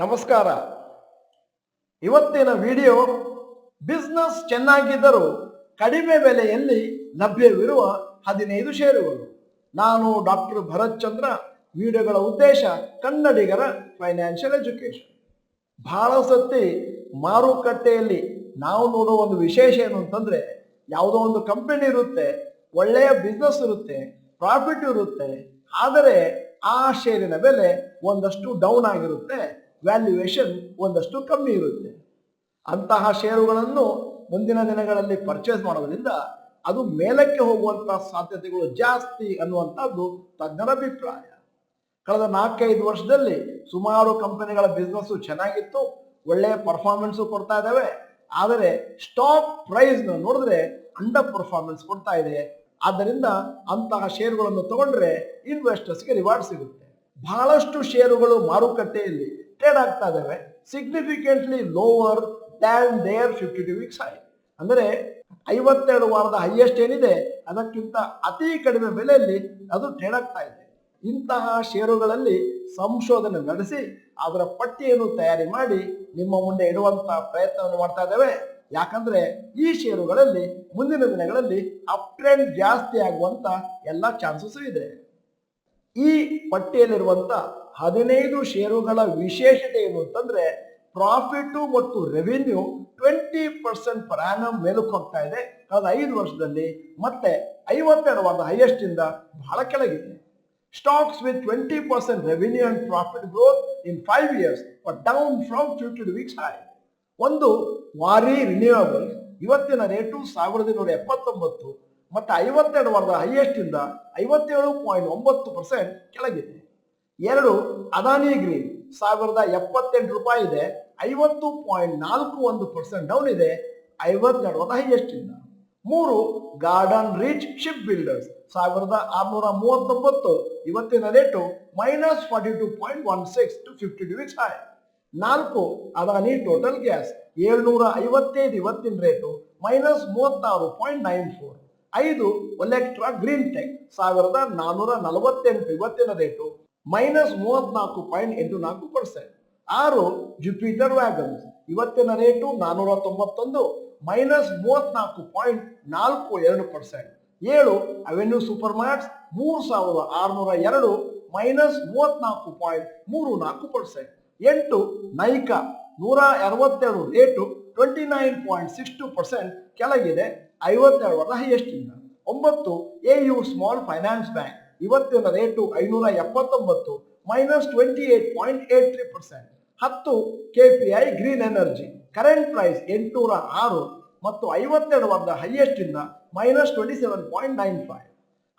ನಮಸ್ಕಾರ. ಇವತ್ತಿನ video business ಚೆನ್ನಾಗಿದ್ದರೂ ಕಡಿಮೆ ಬೆಲೆಯಲ್ಲಿ ಲಭ್ಯವಿರುವ 15 ಷೇರುಗಳು. ನಾನು ಡಾಕ್ಟರ್ ಭರತ್ ಚಂದ್ರ. ವಿಡಿಯೋಗಳ ಉದ್ದೇಶ ಕನ್ನಡಿಗರ ಫೈನಾನ್ಷಿಯಲ್ ಎಜುಕೇಶನ್. ಬಹಳ ಸತಿ ಮಾರುಕಟ್ಟೆಯಲ್ಲಿ ನಾವು ನೋಡುವ ಒಂದು ವಿಶೇಷ ಏನು ಅಂತಂದ್ರೆ, ಯಾವುದೋ ಒಂದು ಕಂಪನಿ ಇರುತ್ತೆ, ಒಳ್ಳೆಯ ಬಿಸ್ನೆಸ್ ಇರುತ್ತೆ, ಪ್ರಾಫಿಟ್ ಇರುತ್ತೆ, ಆದರೆ ಆ ಷೇರಿನ ಬೆಲೆ ಒಂದಷ್ಟು ಡೌನ್ ಆಗಿರುತ್ತೆ, ವ್ಯಾಲ್ಯೂಯೇಷನ್ ಒಂದಷ್ಟು ಕಮ್ಮಿ ಇರುತ್ತೆ. ಅಂತಹ ಷೇರುಗಳನ್ನು ಮುಂದಿನ ದಿನಗಳಲ್ಲಿ ಪರ್ಚೇಸ್ ಮಾಡೋದ್ರಿಂದ ಅದು ಮೇಲಕ್ಕೆ ಹೋಗುವಂತಹ ಸಾಧ್ಯತೆಗಳು ಜಾಸ್ತಿ ಅನ್ನುವಂಥದ್ದು ತಜ್ಞರ ಅಭಿಪ್ರಾಯ. ಕಳೆದ 4-5 ವರ್ಷದಲ್ಲಿ ಸುಮಾರು ಕಂಪನಿಗಳ ಬಿಸ್ನೆಸ್ ಚೆನ್ನಾಗಿತ್ತು, ಒಳ್ಳೆಯ ಪರ್ಫಾರ್ಮೆನ್ಸ್ ಕೊಡ್ತಾ ಇದ್ದಾವೆ. ಆದರೆ ಸ್ಟಾಕ್ ಪ್ರೈಸ್ ನೋಡಿದ್ರೆ ಅಂಡರ್ ಪರ್ಫಾರ್ಮೆನ್ಸ್ ಕೊಡ್ತಾ ಇದೆ. ಆದ್ದರಿಂದ ಅಂತಹ ಷೇರುಗಳನ್ನು ತಗೊಂಡ್ರೆ ಇನ್ವೆಸ್ಟರ್ಸ್ಗೆ ರಿವಾರ್ಡ್ ಸಿಗುತ್ತೆ. ಬಹಳಷ್ಟು ಷೇರುಗಳು ಮಾರುಕಟ್ಟೆಯಲ್ಲಿ ಟ್ರೇಡ್ ಆಗ್ತಾ ಇದ್ದಾವೆ significantly lower than their 52 weeks high. ಅಂದರೆ 52 ವಾರದ ಹೈಯೆಸ್ಟ್ ಏನಿದೆ ಅದಕ್ಕಿಂತ ಅತಿ ಕಡಿಮೆ ಬೆಲೆಯಲ್ಲಿ ಅದು ಟ್ರೇಡ್ ಆಗ್ತಾ ಇದೆ. ಇಂತಹ ಷೇರುಗಳಲ್ಲಿ ಸಂಶೋಧನೆ ನಡೆಸಿ ಅದರ ಪಟ್ಟಿಯನ್ನು ತಯಾರಿ ಮಾಡಿ ನಿಮ್ಮ ಮುಂದೆ ಇಡುವಂತಹ ಪ್ರಯತ್ನವನ್ನು ಮಾಡ್ತಾ ಇದ್ದೇವೆ. ಯಾಕಂದ್ರೆ ಈ ಷೇರುಗಳಲ್ಲಿ ಮುಂದಿನ ದಿನಗಳಲ್ಲಿ ಅಪ್ ಟ್ರೆಂಡ್ ಜಾಸ್ತಿ ಆಗುವಂತ ಎಲ್ಲ ಚಾನ್ಸಸ್ ಇದೆ. ಈ ಪಟ್ಟಿಯಲ್ಲಿರುವಂತ 15 ಷೇರುಗಳ ವಿಶೇಷತೆ ಏನು ಅಂತಂದ್ರೆ, ಪ್ರಾಫಿಟ್ ಮತ್ತು ರೆವಿನ್ಯೂ 20% ಪರ್ ಆನಮ್ ಮೇಲಕ್ಕೆ ಹೋಗ್ತಾ ಇದೆ ಕಳೆದ 5 ವರ್ಷದಲ್ಲಿ. ಮತ್ತೆ 52 ವಾರದ ಹೈಯೆಸ್ಟ್ ಇಂದ ಬಹಳ ಕೆಳಗಿದೆ. Stocks with 20% revenue and profit growth in 5 years but down from 52 weeks high. ಒಂದು ವಾರಿ ರಿನ್ಯೂವಬಲ್ಸ್ ಇವತ್ತಿನ ರೇಟು 1279 ಮತ್ತೆ 52 ವಾರದ ಹೈಯೆಸ್ಟ್ ಇಂದ 57.9% ಕೆಳಗಿದೆ. 2 ಅದಾನಿ ಗ್ರೀನ್ 1078 ರೂಪಾಯಿ ಇದೆ, 50.41% ಡೌನ್ ಇದೆ 52 ವಾರದ ಹೈಯೆಸ್ಟ್ ಇಂದ. 3 ಗಾರ್ಡನ್ ರಿಚ್ ಶಿಪ್ ಬಿಲ್ಡರ್ಸ್ 1639 ಇವತ್ತಿನ rate -42.16 to 52 weeks high. 4 Adani total gas 755 ಇವತ್ತಿನ ರೇಟು -36.94. 5 ಒಲೆಕ್ಟ್ರಾ ಗ್ರೀನ್ ಟೆಕ್ 1448 ಇವತ್ತಿನ ರೇಟು -34.84%. 6 ಜುಪಿಟರ್ ವ್ಯಾಗನ್ಸ್ ಇವತ್ತಿನ rate 491 -34.42%. 7 avenue super marts 3602 -34.34%. 8 Nykaa 162 rate 29.62% ಕೆಳಗಿದೆ 52 ವಾರದ ಹೈಯೆಸ್ಟ್ ಇಂದ. 9 ಎಯು ಸ್ಮಾಲ್ ಫೈನಾನ್ಸ್ ಬ್ಯಾಂಕ್ ಇವತ್ತಿನ rate 579 -28.83%. 10 KPI green energy current price 806 ಮತ್ತು 52 ವಾರದ ಹೈಯೆಸ್ಟ್ ಇಂದ -27.95.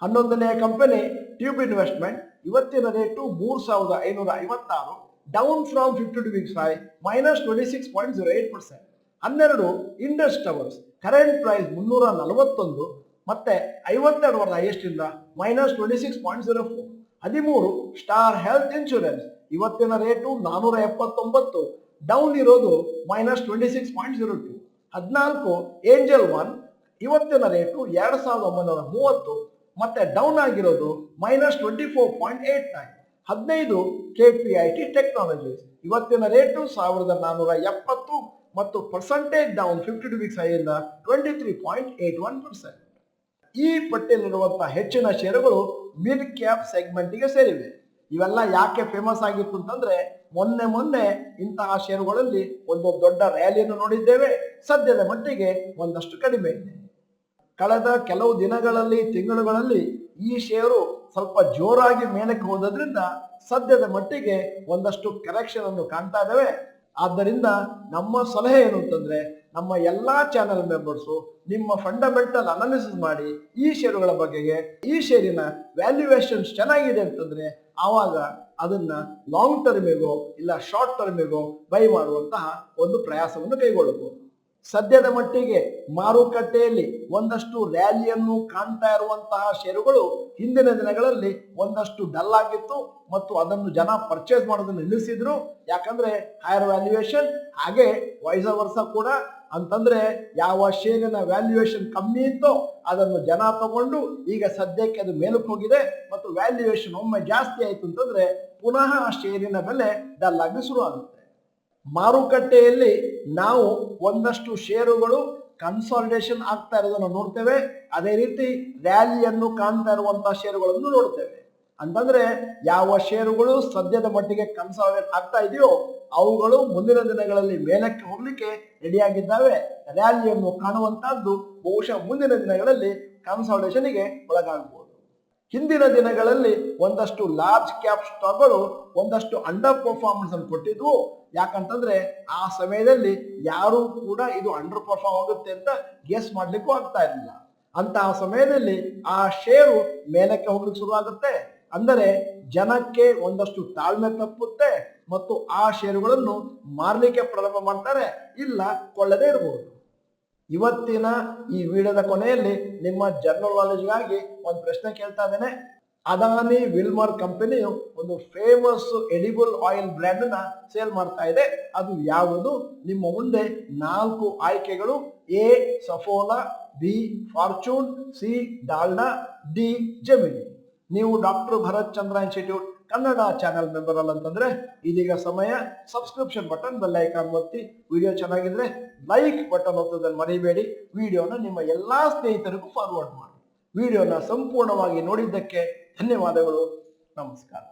11ನೇ ಕಂಪನಿ ಟ್ಯೂಬ್ ಇನ್ವೆಸ್ಟ್ಮೆಂಟ್ ಇವತ್ತಿನ rate 3556 down from 52 weeks high -26.08%. 12 Indus towers current price 341 ಮತ್ತೆ 52 ವಾರದ ಹೈಯೆಸ್ಟ್ ಇಂದ -26.04. 13 ಸ್ಟಾರ್ ಹೆಲ್ತ್ ಇನ್ಶೂರೆನ್ಸ್ ಇವತ್ತಿನ ರೇಟು 479 ಡೌನ್ ಇರೋದು -26.02. 14 ಏಂಜಲ್ ಒನ್ ಇವತ್ತಿನ ರೇಟು 2930 ಮತ್ತೆ ಡೌನ್ ಆಗಿರೋದು -24.89. 15 ಕೆಪಿಐಟಿ ಟೆಕ್ನಾಲಜೀಸ್ ಇವತ್ತಿನ ರೇಟು 1470 ಮತ್ತು ಪರ್ಸೆಂಟೇಜ್ ಡೌನ್ 52 ವೀಕ್ಸ್ ಹೈಯಿಂದ 23.81%. ಈ ಪಟ್ಟಿಯಲ್ಲಿರುವಂತಹ ಹೆಚ್ಚಿನ ಷೇರುಗಳು ಮಿಡ್ ಕ್ಯಾಪ್ ಸೆಗ್ಮೆಂಟ್ಗೆ ಸೇರಿವೆ. ಇವೆಲ್ಲ ಯಾಕೆ ಫೇಮಸ್ ಆಗಿತ್ತು ಅಂತಂದ್ರೆ, ಮೊನ್ನೆ ಇಂತಹ ಷೇರುಗಳಲ್ಲಿ ಒಂದು ದೊಡ್ಡ ರ್ಯಾಲಿಯನ್ನು ನೋಡಿದ್ದೇವೆ. ಸದ್ಯದ ಮಟ್ಟಿಗೆ ಒಂದಷ್ಟು ಕಡಿಮೆ ಇದೆ. ಕಳೆದ ಕೆಲವು ದಿನಗಳಲ್ಲಿ ತಿಂಗಳುಗಳಲ್ಲಿ ಈ ಷೇರು ಸ್ವಲ್ಪ ಜೋರಾಗಿ ಮೇಲಕ್ಕೆ ಹೋದ್ರಿಂದ ಸದ್ಯದ ಮಟ್ಟಿಗೆ ಒಂದಷ್ಟು ಕರೆಕ್ಷನ್ ಅನ್ನು ಕಾಣ್ತಾ ಇದ್ದೇವೆ. ಆದ್ದರಿಂದ ನಮ್ಮ ಸಲಹೆ ಏನು ಅಂತಂದ್ರೆ, ನಮ್ಮ ಎಲ್ಲಾ ಚಾನೆಲ್ ಮೆಂಬರ್ಸು ನಿಮ್ಮ ಫಂಡಮೆಂಟಲ್ ಅನಾಲಿಸಿಸ್ ಮಾಡಿ ಈ ಷೇರುಗಳ ಬಗೆಗೆ, ಈ ಷೇರಿನ ವ್ಯಾಲ್ಯೂಯೇಷನ್ಸ್ ಚೆನ್ನಾಗಿದೆ ಅಂತಂದ್ರೆ ಆವಾಗ ಅದನ್ನ ಲಾಂಗ್ ಟರ್ಮಿಗೋ ಇಲ್ಲ ಶಾರ್ಟ್ ಟರ್ಮಿಗೋ ಬೈ ಮಾಡುವಂತಹ ಒಂದು ಪ್ರಯಾಸವನ್ನು ಕೈಗೊಳ್ಳಬಹುದು. ಸದ್ಯದ ಮಟ್ಟಿಗೆ ಮಾರುಕಟ್ಟೆಯಲ್ಲಿ ಒಂದಷ್ಟು ರ್ಯಾಲಿಯನ್ನು ಕಾಣ್ತಾ ಇರುವಂತಹ ಷೇರುಗಳು ಹಿಂದಿನ ದಿನಗಳಲ್ಲಿ ಒಂದಷ್ಟು ಡಲ್ ಆಗಿತ್ತು ಮತ್ತು ಅದನ್ನು ಜನ ಪರ್ಚೇಸ್ ಮಾಡೋದನ್ನು ನಿಲ್ಲಿಸಿದ್ರು. ಯಾಕಂದ್ರೆ ಹೈಯರ್ ವ್ಯಾಲ್ಯೂಯೇಷನ್, ಹಾಗೆ ವೈಸ ವರ್ಸ ಕೂಡ. ಅಂತಂದ್ರೆ ಯಾವ ಷೇರಿನ ವ್ಯಾಲ್ಯೂಯೇಷನ್ ಕಮ್ಮಿ ಇತ್ತೋ ಅದನ್ನು ಜನ ತಗೊಂಡು ಈಗ ಸದ್ಯಕ್ಕೆ ಅದು ಮೇಲಕ್ಕೆ ಹೋಗಿದೆ ಮತ್ತು ವ್ಯಾಲ್ಯೂಯೇಷನ್ ಒಮ್ಮೆ ಜಾಸ್ತಿ ಆಯ್ತು ಅಂತಂದ್ರೆ ಪುನಃ ಆ ಷೇರಿನ ಬೆಲೆ ಡಲ್ ಆಗಿ ಶುರು ಆಗುತ್ತೆ. ಮಾರುಕಟ್ಟೆಯಲ್ಲಿ ನಾವು ಒಂದಷ್ಟು ಷೇರುಗಳು ಕನ್ಸಾಲಿಡೇಷನ್ ಆಗ್ತಾ ಇರೋದನ್ನು ನೋಡ್ತೇವೆ. ಅದೇ ರೀತಿ ರ್ಯಾಲಿಯನ್ನು ಕಾಣ್ತಾ ಇರುವಂತಹ ಷೇರುಗಳನ್ನು ನೋಡ್ತೇವೆ. ಅಂತಂದ್ರೆ ಯಾವ ಷೇರುಗಳು ಸದ್ಯದ ಮಟ್ಟಿಗೆ ಕನ್ಸಾಲಿಡೇಟ್ ಆಗ್ತಾ ಇದೆಯೋ ಅವುಗಳು ಮುಂದಿನ ದಿನಗಳಲ್ಲಿ ಮೇಲಕ್ಕೆ ಹೋಗ್ಲಿಕ್ಕೆ ರೆಡಿಯಾಗಿದ್ದಾವೆ. ರ್ಯಾಲಿಯನ್ನು ಕಾಣುವಂತಹದ್ದು ಬಹುಶಃ ಮುಂದಿನ ದಿನಗಳಲ್ಲಿ ಕನ್ಸಾಲಿಡೇಷನ್ಗೆ ಒಳಗಾಗಬಹುದು. ಹಿಂದಿನ ದಿನಗಳಲ್ಲಿ ಒಂದಷ್ಟು ಲಾರ್ಜ್ ಕ್ಯಾಪ್ ಸ್ಟಾಕ್ಗಳು ಒಂದಷ್ಟು ಅಂಡರ್ ಪರ್ಫಾರ್ಮೆನ್ಸ್ ಅನ್ನು ಕೊಟ್ಟಿದ್ವು. ಯಾಕಂತಂದ್ರೆ ಆ ಸಮಯದಲ್ಲಿ ಯಾರು ಕೂಡ ಇದು ಅಂಡರ್ ಪರ್ಫಾರ್ಮ್ ಆಗುತ್ತೆ ಅಂತ ಗೆಸ್ ಮಾಡ್ಲಿಕ್ಕೂ ಆಗ್ತಾ ಇರಲಿಲ್ಲ. ಅಂತಹ ಸಮಯದಲ್ಲಿ ಆ ಷೇರು ಮೇಲಕ್ಕೆ ಹೋಗ್ಲಿಕ್ಕೆ ಶುರು ಆಗುತ್ತೆ. ಅಂದರೆ ಜನಕ್ಕೆ ಒಂದಷ್ಟು ತಾಳ್ಮೆ ತಪ್ಪುತ್ತೆ ಮತ್ತು ಆ ಷೇರುಗಳನ್ನು ಮಾರ್ಲಿಕ್ಕೆ ಪ್ರಾರಂಭ ಮಾಡ್ತಾರೆ, ಇಲ್ಲ ಕೊಳ್ಳದೇ ಇರಬಹುದು. ಇವತ್ತಿನ ಈ ವಿಡಿಯೋದ ಕೊನೆಯಲ್ಲಿ ನಿಮ್ಮ ಜನರಲ್ ನಾಲೆಜ್ಗಾಗಿ ಒಂದು ಪ್ರಶ್ನೆ ಕೇಳ್ತಾ ಇದ್ದೇನೆ. ಅದಾನಿ ವಿಲ್ಮರ್ ಕಂಪನಿಯು ಒಂದು ಫೇಮಸ್ ಎಡಿಬಲ್ ಆಯಿಲ್ ಬ್ರ್ಯಾಂಡ್ ನ ಸೇಲ್ ಮಾಡ್ತಾ ಇದೆ. ಅದು ಯಾವುದು? ನಿಮ್ಮ ಮುಂದೆ 4 ಆಯ್ಕೆಗಳು: A Saffola, B fortune, C Dalda, D gemini. ನೀವು ಡಾಕ್ಟರ್ ಭರತ್ ಚಂದ್ರ ಇನ್ಸ್ಟಿಟ್ಯೂಟ್ ಕನ್ನಡ ಚಾನೆಲ್ ಮೆಂಬರ್ ಅಲ್ಲ ಅಂತಂದ್ರೆ ಇದೀಗ ಸಮಯ ಸಬ್ಸ್ಕ್ರಿಪ್ಷನ್ ಬಟನ್, ಬೆಲ್ ಐಕಾನ್ ಒತ್ತಿ. ವಿಡಿಯೋ ಚೆನ್ನಾಗಿದ್ರೆ ಲೈಕ್ ಬಟನ್ ಒತ್ತೋದನ್ನು ಮರಿಬೇಡಿ. ವಿಡಿಯೋನ ನಿಮ್ಮ ಎಲ್ಲಾ ಸ್ನೇಹಿತರಿಗೂ ಫಾರ್ವರ್ಡ್ ಮಾಡಿ. ವಿಡಿಯೋನ ಸಂಪೂರ್ಣವಾಗಿ ನೋಡಿದ್ದಕ್ಕೆ ಧನ್ಯವಾದಗಳು. ನಮಸ್ಕಾರ.